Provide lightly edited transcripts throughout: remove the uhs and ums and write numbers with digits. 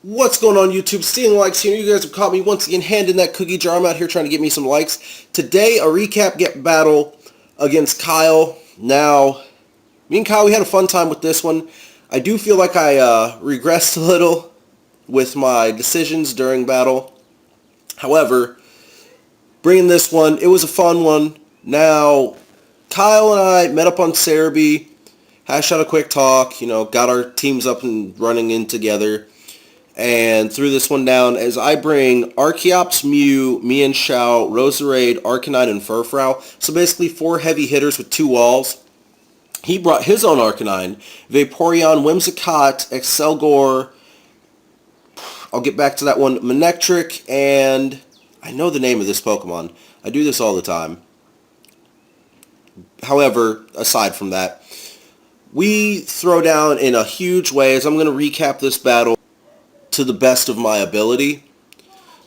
What's going on YouTube? StealingLikes here. You guys have caught me once again handing that cookie jar. I'm out here trying to get me some likes. Today, a recap battle against Kyle. Now, me and Kyle, we had a fun time with this one. I do feel like I regressed a little with my decisions during battle. However, bringing this one, it was a fun one. Now, Kyle and I met up on Cerebi, hashed out a quick talk, got our teams up and running in together, and threw this one down as I bring Archeops, Mew, Mian Shao, Roserade, Arcanine, and Furfrou. So basically 4 heavy hitters with 2 walls. He brought his own Arcanine, Vaporeon, Whimsicott, Excelgor, I'll get back to that one, Manectric, and I know the name of this Pokemon. I do this all the time. However, aside from that, we throw down in a huge way as I'm going to recap this battle to the best of my ability.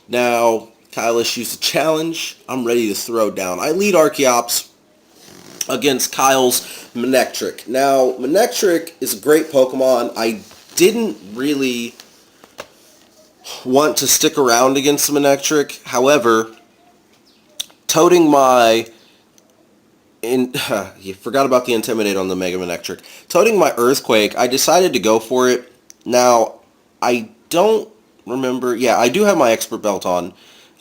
Now, Kyle issues a challenge. I'm ready to throw down. I lead Archeops against Kyle's Manectric. Now, Manectric is a great Pokemon. I didn't really want to stick around against the Manectric. However, toting my... you forgot about the Intimidate on the Mega Manectric. Toting my Earthquake, I decided to go for it. Now, I don't remember. Yeah, I do have my Expert Belt on.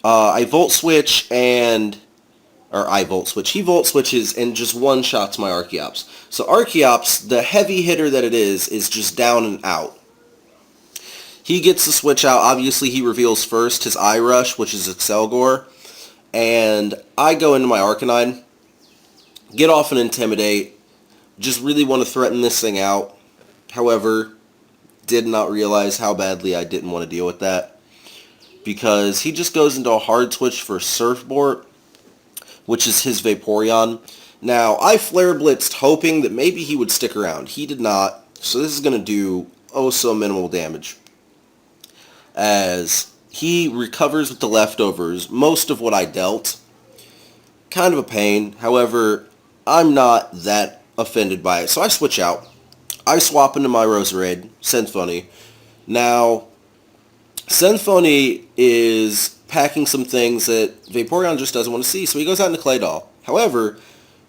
I Volt Switch and... He Volt Switches and just one-shots my Archeops. So Archeops, the heavy hitter that it is just down and out. He gets the switch out. Obviously, he reveals first his Eye Rush, which is Excelgor. And I go into my Arcanine, get off and Intimidate. Just really want to threaten this thing out. However, did not realize how badly I didn't want to deal with that, because he just goes into a hard switch for Surfboard, which is his Vaporeon. Now, I Flare Blitzed hoping that maybe he would stick around. He did not, so this is going to do so minimal damage, as he recovers with the leftovers most of what I dealt. Kind of a pain. However, I'm not that offended by it, so I switch out. I swap into my Roserade, Synthphony. Now, Synthphony is packing some things that Vaporeon just doesn't want to see, so he goes out into Claydol. However,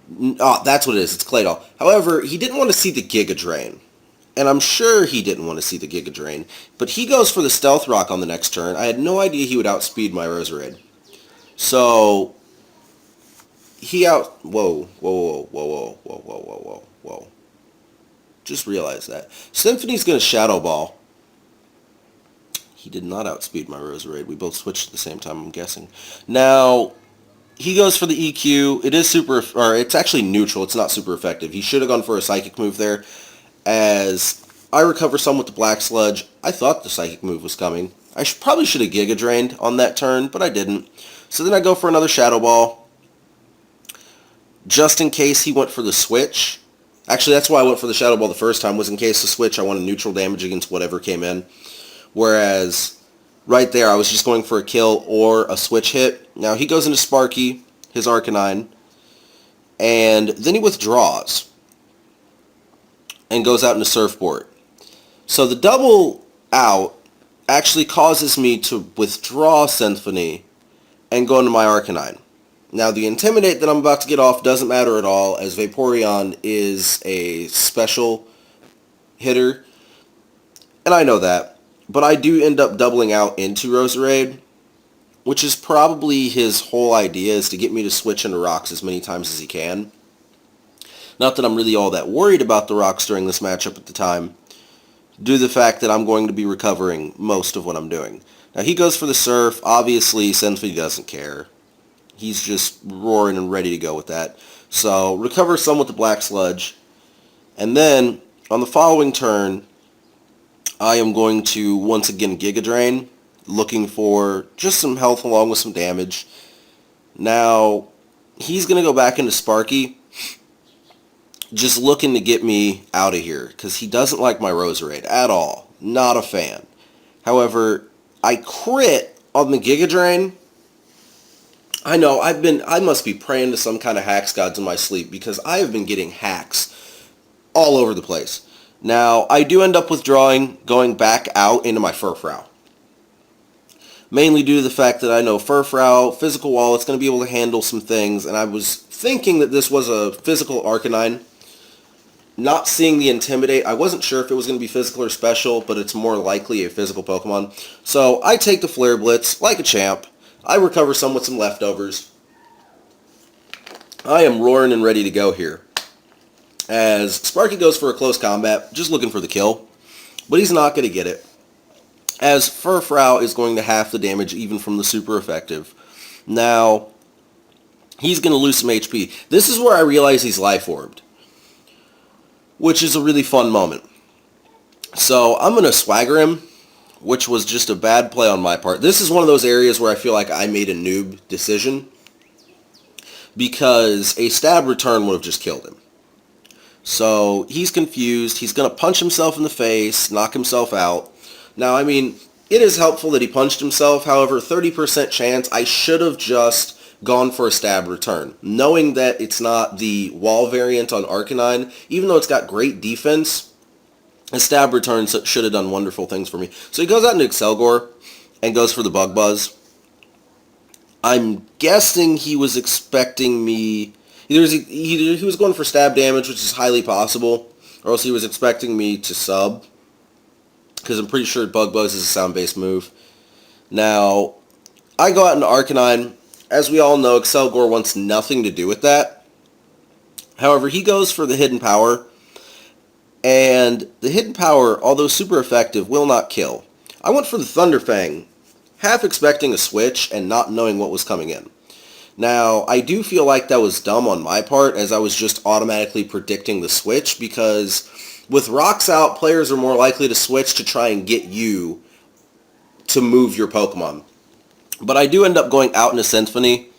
that's what it is, it's Claydol. However, he didn't want to see the Giga Drain. And I'm sure he didn't want to see the Giga Drain. But he goes for the Stealth Rock on the next turn. I had no idea he would outspeed my Roserade. So, whoa. Just realized that. Symphony's going to Shadow Ball. He did not outspeed my Roserade. We both switched at the same time, I'm guessing. Now, he goes for the EQ. It is it's actually neutral. It's not super effective. He should have gone for a Psychic move there, as I recover some with the Black Sludge. I thought the Psychic move was coming. I probably should have Giga Drained on that turn, but I didn't. So then I go for another Shadow Ball, just in case he went for the switch. Actually, that's why I went for the Shadow Ball the first time, was in case the switch I wanted neutral damage against whatever came in. Whereas, right there, I was just going for a kill or a switch hit. Now, he goes into Sparky, his Arcanine, and then he withdraws and goes out into Surfboard. So the double out actually causes me to withdraw Symphony and go into my Arcanine. Now, the Intimidate that I'm about to get off doesn't matter at all, as Vaporeon is a special hitter, and I know that. But I do end up doubling out into Roserade, which is probably his whole idea, is to get me to switch into rocks as many times as he can. Not that I'm really all that worried about the rocks during this matchup at the time, due to the fact that I'm going to be recovering most of what I'm doing. Now, he goes for the Surf. Obviously, Symphony doesn't care. He's just roaring and ready to go with that. So, recover some with the Black Sludge. And then, on the following turn, I am going to once again Giga Drain, looking for just some health along with some damage. Now, he's going to go back into Sparky, just looking to get me out of here, because he doesn't like my Roserade at all. Not a fan. However, I crit on the Giga Drain. I know, I must be praying to some kind of hacks gods in my sleep, because I have been getting hacks all over the place. Now, I do end up withdrawing, going back out into my Furfrou. mainly due to the fact that I know Furfrou, Physical Wall, it's going to be able to handle some things, and I was thinking that this was a physical Arcanine. Not seeing the Intimidate, I wasn't sure if it was going to be physical or special, but it's more likely a physical Pokemon. So I take the Flare Blitz like a champ. I recover some with some leftovers. I am roaring and ready to go here. As Sparky goes for a close combat, just looking for the kill. But he's not going to get it. As Furfrou is going to half the damage even from the super effective. Now, he's going to lose some HP. This is where I realize he's Life Orbed, which is a really fun moment. So I'm going to Swagger him, which was just a bad play on my part. This is one of those areas where I feel like I made a noob decision, because a stab return would have just killed him. So he's confused. He's going to punch himself in the face, knock himself out. Now, I mean, it is helpful that he punched himself. However, 30% chance, I should have just gone for a stab return. Knowing that it's not the wall variant on Arcanine, even though it's got great defense, a stab return should have done wonderful things for me. So he goes out into Excelgor and goes for the Bug Buzz. I'm guessing he was expecting me... Either he was going for stab damage, which is highly possible, or else he was expecting me to sub, because I'm pretty sure Bug Buzz is a sound-based move. Now, I go out into Arcanine. As we all know, Excelgor wants nothing to do with that. However, he goes for the Hidden Power, and the Hidden Power, although super effective, will not kill. I went for the Thunder Fang, half expecting a switch and not knowing what was coming in. Now, I do feel like that was dumb on my part, as I was just automatically predicting the switch, because with rocks out, players are more likely to switch to try and get you to move your Pokemon. But I do end up going out into Symphony.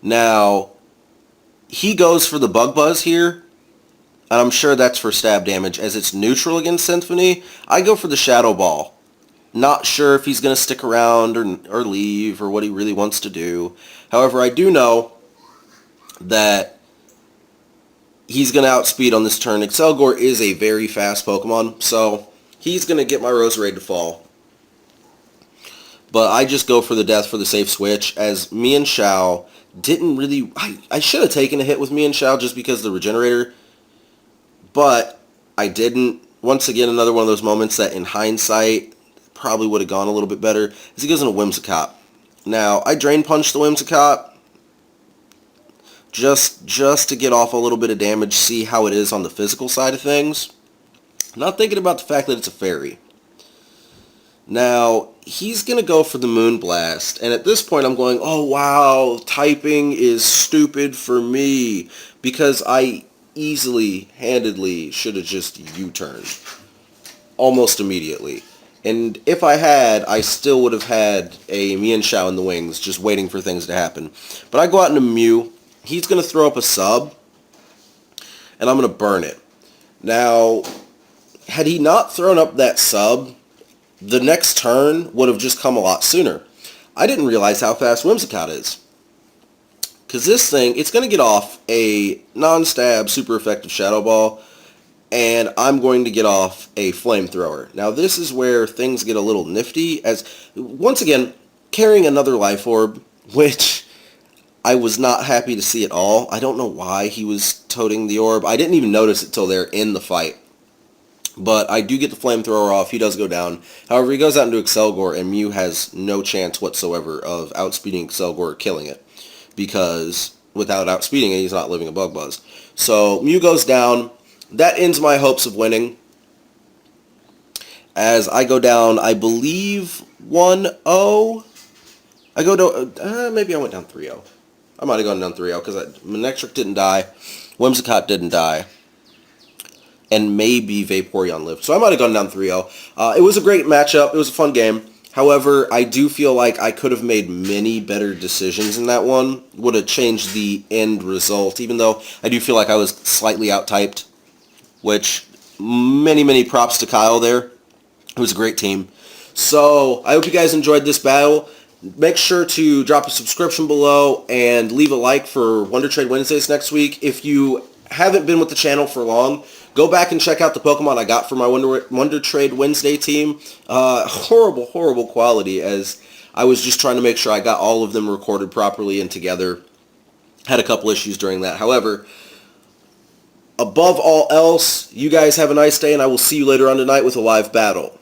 Now, he goes for the Bug Buzz here, and I'm sure that's for stab damage, as it's neutral against Symphony. I go for the Shadow Ball. Not sure if he's going to stick around or leave, or what he really wants to do. However, I do know that he's going to outspeed on this turn. Excelgor is a very fast Pokemon, so he's going to get my Roserade to fall. But I just go for the death for the safe switch, as Mian Xiao didn't really... I should have taken a hit with Mian Xiao just because of the Regenerator, but I didn't. Once again, another one of those moments that in hindsight probably would have gone a little bit better, as he goes into Whimsicott. Now, I Drain Punch the Whimsicott just to get off a little bit of damage, see how it is on the physical side of things. Not thinking about the fact that it's a fairy. Now, he's going to go for the Moonblast, and at this point I'm going, oh wow, typing is stupid for me, because I easily, handedly should have just U-turned almost immediately. And if I had, I still would have had a Mian Xiao in the wings, just waiting for things to happen. But I go out into Mew. He's going to throw up a sub, and I'm going to burn it. Now, had he not thrown up that sub, the next turn would have just come a lot sooner. I didn't realize how fast Whimsicott is. Because this thing, it's going to get off a non-stab, super effective Shadow Ball, and I'm going to get off a Flamethrower. Now this is where things get a little nifty, as, once again, carrying another Life Orb, which I was not happy to see at all. I don't know why he was toting the orb. I didn't even notice it till they're in the fight. But I do get the Flamethrower off. He does go down. However, he goes out into Excelgor, and Mew has no chance whatsoever of outspeeding Excelgor or killing it, because without outspeeding it, he's not living a Bug Buzz. So Mew goes down. That ends my hopes of winning, as I go down, I believe, 1-0. I go to, maybe I went down 3-0. I might have gone down 3-0, because Manectric didn't die, Whimsicott didn't die, and maybe Vaporeon lived. So I might have gone down 3-0. It was a great matchup. It was a fun game. However, I do feel like I could have made many better decisions in that one. Would have changed the end result, even though I do feel like I was slightly out-typed, which many props to Kyle there. It was a great team. So I hope you guys enjoyed this battle. Make sure to drop a subscription below and leave a like for Wonder Trade Wednesdays next week. If you haven't been with the channel for long, go back and check out the Pokemon I got for my Wonder Trade Wednesday team. Horrible, horrible quality, as I was just trying to make sure I got all of them recorded properly and together. Had a couple issues during that. However, above all else, you guys have a nice day, and I will see you later on tonight with a live battle.